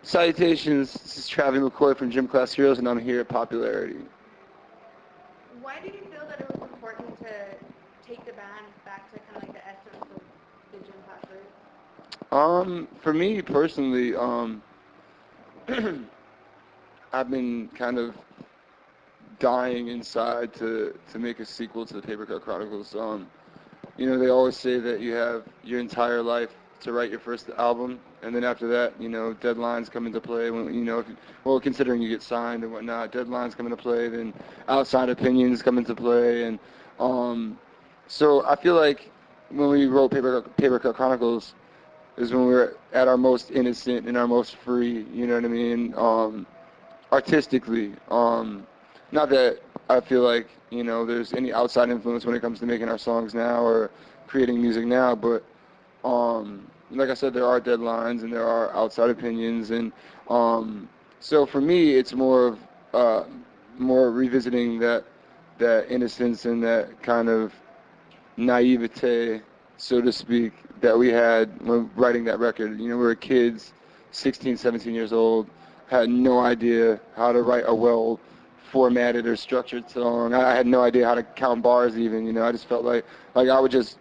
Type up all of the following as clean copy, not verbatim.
Salutations, this is Travis McCoy from Gym Class Heroes, and I'm here at Popularity. Why did you feel that it was important to take the band back to kind of like the essence of the gym class roots? For me personally, I've been kind of dying inside to make a sequel to the Paper Cut Chronicles. They always say that you have your entire life to write your first album, and then after that, deadlines come into play. When well, considering you get signed and whatnot, deadlines come into play. Then outside opinions come into play, and um, so I feel like when we wrote Paper Cut Chronicles is when we were at our most innocent and our most free. You know what I mean? Artistically. Not that I feel like there's any outside influence when it comes to making our songs now or creating music now, but like I said, there are deadlines and there are outside opinions, and so for me, it's more of more revisiting that innocence and that kind of naivete, so to speak, that we had when writing that record. We were kids, 16, 17 years old, had no idea how to write a well formatted or structured song. I had no idea how to count bars even. I just felt like I would just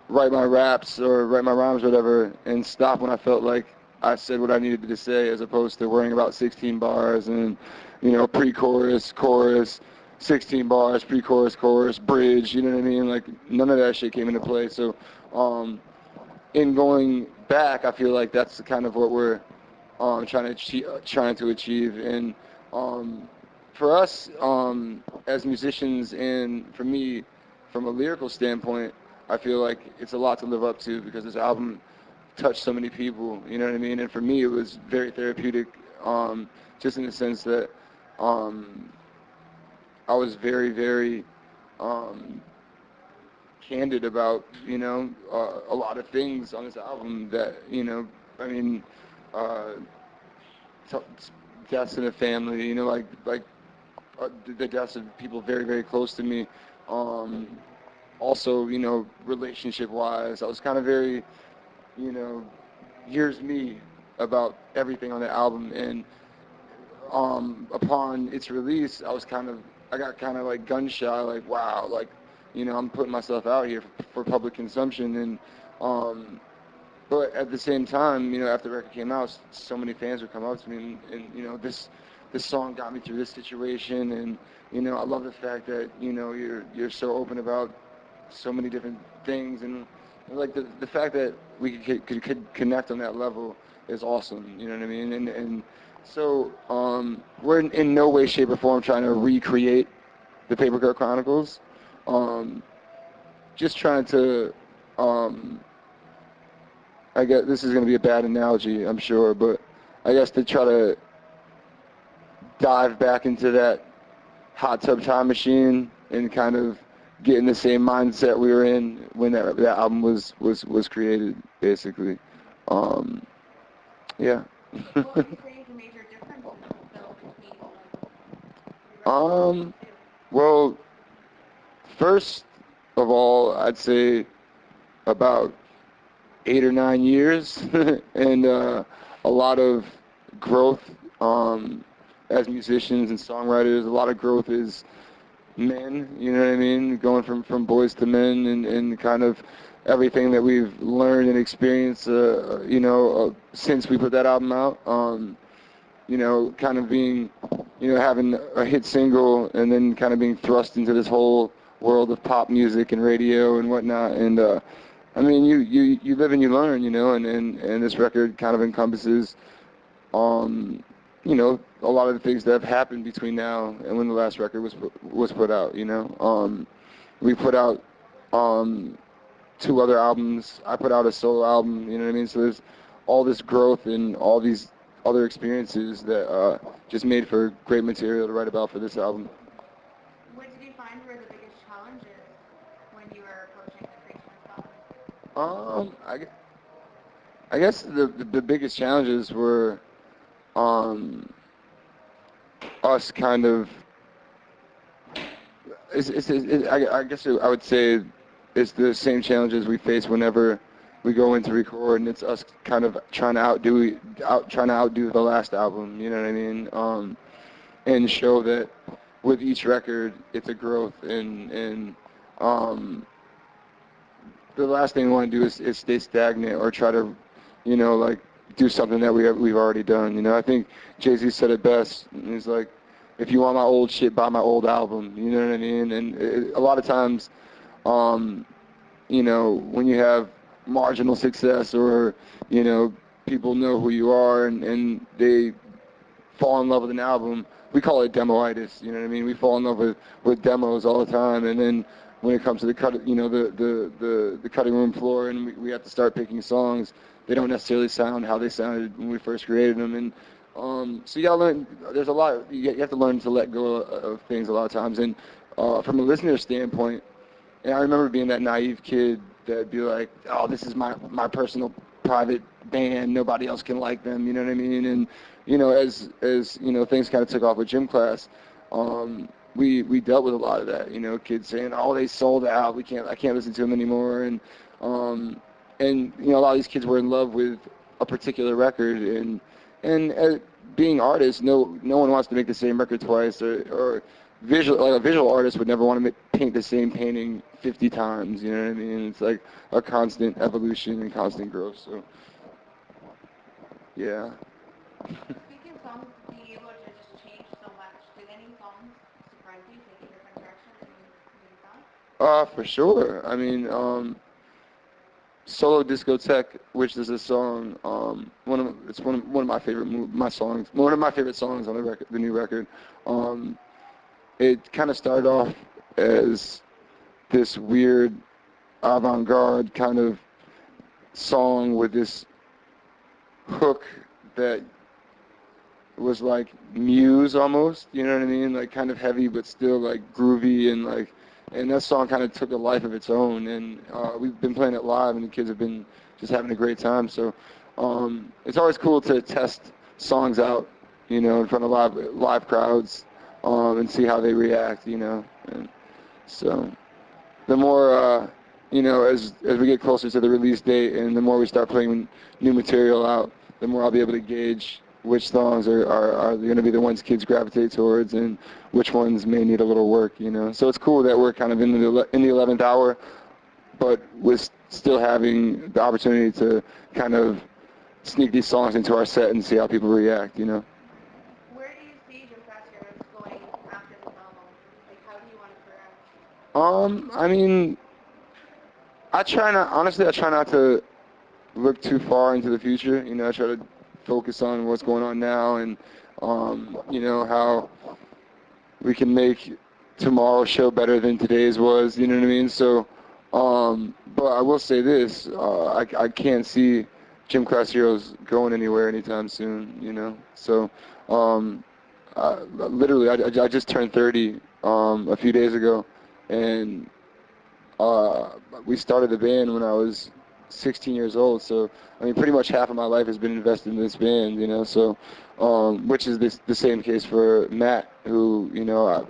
write my raps or write my rhymes or whatever and stop when I felt like I said what I needed to say, as opposed to worrying about 16 bars and pre-chorus, chorus, 16 bars, pre-chorus, chorus, bridge. You know what I mean? Like none of that shit came into play. So um, in going back, I feel like that's kind of what we're trying to achieve. And um, for us as musicians, and for me, from a lyrical standpoint, I feel like it's a lot to live up to because this album touched so many people. You know what I mean? And for me, it was very therapeutic, just in the sense that um, I was very, very um, candid about a lot of things on this album that I mean. Uh, t- Deaths in the family, the deaths of people very, very close to me. Um, Also, relationship-wise, I was kind of very, you know, here's me about everything on the album. And upon its release, I got kind of like gun shy, like, wow, like, I'm putting myself out here for public consumption. And um, but at the same time, after the record came out, so many fans would come up to me, and this song got me through this situation. And I love the fact that you're so open about so many different things. And like the fact that we could connect on that level is awesome. You know what I mean? And so we're in no way, shape, or form trying to recreate the Paper Cut Chronicles. Um, just trying to um, I guess this is going to be a bad analogy, I'm sure, but I guess to try to dive back into that hot tub time machine and kind of get in the same mindset we were in when that album was created, basically. Um, yeah. What would you say is the major differences though between like the record one and um, two? well, first of all, I'd say about 8 or 9 years, and a lot of growth as musicians and songwriters. A lot of growth is men, you know what I mean? Going from boys to men, and kind of everything that we've learned and experienced, since we put that album out. Kind of being, having a hit single and then kind of being thrust into this whole world of pop music and radio and whatnot. And I mean, you live and you learn, and this record kind of encompasses, um, a lot of the things that have happened between now and when the last record was put out. We put out um, two other albums. I put out a solo album. You know what I mean? So there's all this growth and all these other experiences that just made for great material to write about for this album. What did you find were the biggest challenges when you were approaching the creation of the song? Um, I, I guess the biggest challenges were um, us kind of. I guess I would say it's the same challenges we face whenever we go into record and it's us kind of trying to outdo the last album. You know what I mean? And show that with each record it's a growth and um, the last thing we want to do is stay stagnant or try to, like do something that we've already done. I think Jay-Z said it best. He's like, if you want my old shit, buy my old album. You know what I mean? And a lot of times, um, when you have marginal success or, people know who you are and they fall in love with an album. We call it demoitis. You know what I mean? We fall in love with demos all the time, and then when it comes to the cut, the cutting room floor, and we have to start picking songs. They don't necessarily sound how they sounded when we first created them, and so you gotta learn. There's a lot. You have to learn to let go of things a lot of times, and from a listener standpoint, and I remember being that naive kid that'd be like, "Oh, this is my personal private band. Nobody else can like them." You know what I mean? And as things kind of took off with gym class, we dealt with a lot of that. Kids saying, "Oh, they sold out. I can't listen to them anymore." And a lot of these kids were in love with a particular record, and being artists, no one wants to make the same record twice, or a visual artist would never want to paint the same painting 50 times. You know what I mean? It's like a constant evolution and constant growth. So yeah. Speaking of songs being able to just change so much, did any songs surprise you, take a different direction than you thought? For sure. I mean, Solo Discotheque, which is a song, it's one of my favorite my songs, one of my favorite songs on the record, the new record. Um, it kind of started off as this weird avant-garde kind of song with this hook that was like Muse almost, you know what I mean? Like kind of heavy but still like groovy and that song kind of took a life of its own. And we've been playing it live and the kids have been just having a great time. So it's always cool to test songs out, in front of live crowds and see how they react, And so the more, as we get closer to the release date and the more we start putting new material out, the more I'll be able to gauge which songs are going to be the ones kids gravitate towards and which ones may need a little work. So it's cool that we're kind of in the 11th hour, but with still having the opportunity to kind of sneak these songs into our set and see how people react. Where do you see Jim Class Heroes going after this album? Like, how do you want to progress? I mean, I try not to look too far into the future. I try to focus on what's going on now and, how we can make tomorrow's show better than today's was. You know what I mean? So, but I will say this: I can't see Gym Class Heroes going anywhere anytime soon. So, literally, I just turned 30 a few days ago, and uh, we started the band when I was 16 years old. So, I mean, pretty much half of my life has been invested in this band. So, which is the same case for Matt, who,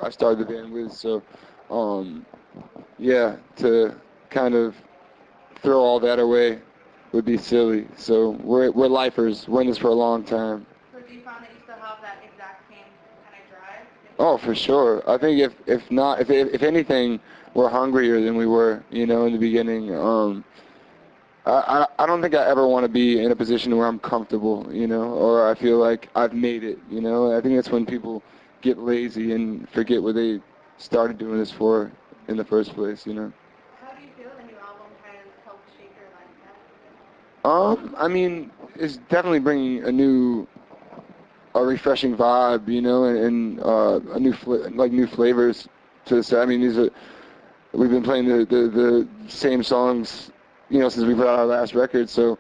I started the band with. So, um, yeah, to kind of throw all that away would be silly. So we're lifers. We're in this for a long time. So do you find that you still have that exact same kind of drive? Oh, for sure. I think if not, if anything, we're hungrier than we were, in the beginning. I don't think I ever want to be in a position where I'm comfortable, or I feel like I've made it. I think that's when people get lazy and forget what they started doing this for in the first place. How do you feel the new album has helped shape your lifestyle? I mean, it's definitely bringing a refreshing vibe, and a new flavors to the set. I mean, we've been playing the same songs, since we put out our last record. So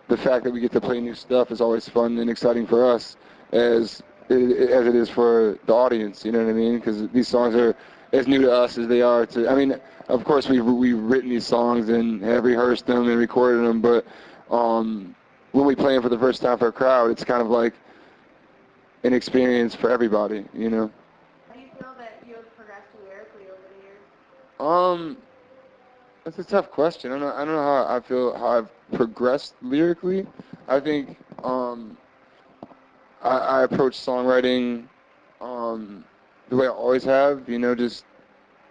the fact that we get to play new stuff is always fun and exciting for us, as it is for the audience. You know what I mean? Because these songs are as new to us as they are to. I mean, of course we've written these songs and have rehearsed them and recorded them, but when we play them for the first time for a crowd, it's kind of like an experience for everybody. How do you feel that you have progressed lyrically over the years? Um, That's a tough question. I don't know how I feel how I've progressed lyrically. I think I approach songwriting the way I always have. You know, just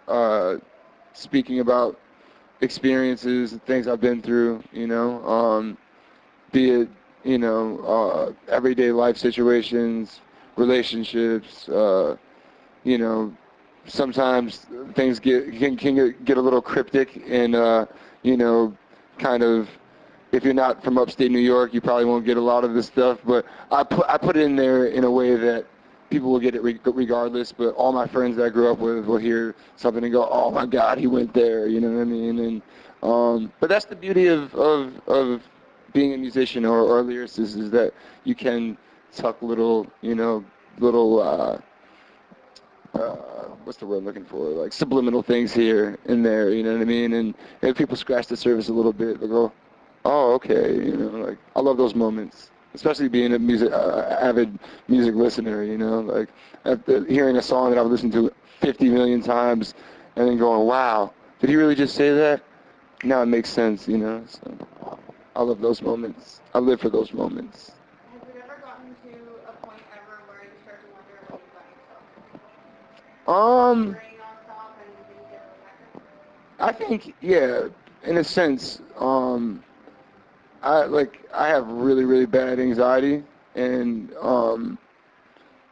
uh, speaking about experiences, things I've been through. You know, be it everyday life situations, relationships. You know, sometimes things can get a little cryptic and you know, kind of, if you're not from upstate New York, you probably won't get a lot of this stuff. But I put it in there in a way that people will get it regardless. But all my friends that I grew up with will hear something and go, "Oh my God, he went there." You know what I mean? And but that's the beauty of being a musician or a lyricist, is that you can tuck little, little. What's the word I'm looking for? Like subliminal things here and there, you know what I mean? And if people scratch the surface a little bit, they go, "Oh, okay," like I love those moments, especially being a avid music listener, like after hearing a song that I've listened to 50 million times, and then going, "Wow, did he really just say that?" Now it makes sense, So I love those moments. I live for those moments. Has it ever gotten to a point ever where you start to wonder what you've done yourself? Um, Brain nonstop and then you get reflective? I think, yeah, in a sense, I have really really bad anxiety, and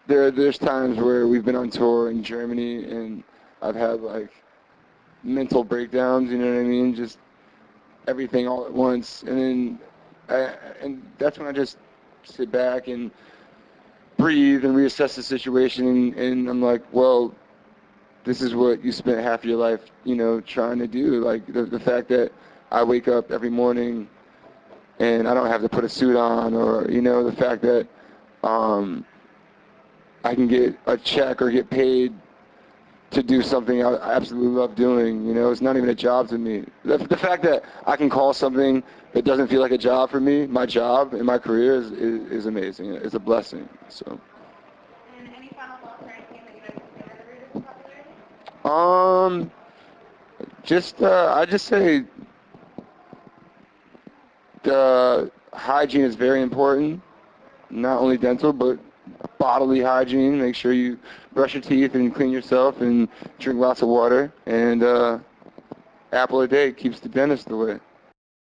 there's times where we've been on tour in Germany, and I've had like mental breakdowns. You know what I mean? Just everything all at once, and then and that's when I just sit back and breathe and reassess the situation, and I'm like, well, this is what you spent half your life, trying to do. Like the fact that I wake up every morning and I don't have to put a suit on, or the fact that um, I can get a check or get paid to do something I absolutely love doing. It's not even a job to me. The fact that I can call something that doesn't feel like a job for me, my job in my career is amazing. It's a blessing. So, And any final thoughts or anything that you'd like to say to the readers about the lyrics? um, I just say the hygiene is very important. Not only dental, but bodily hygiene. Make sure you brush your teeth and clean yourself and drink lots of water. And apple a day keeps the dentist away.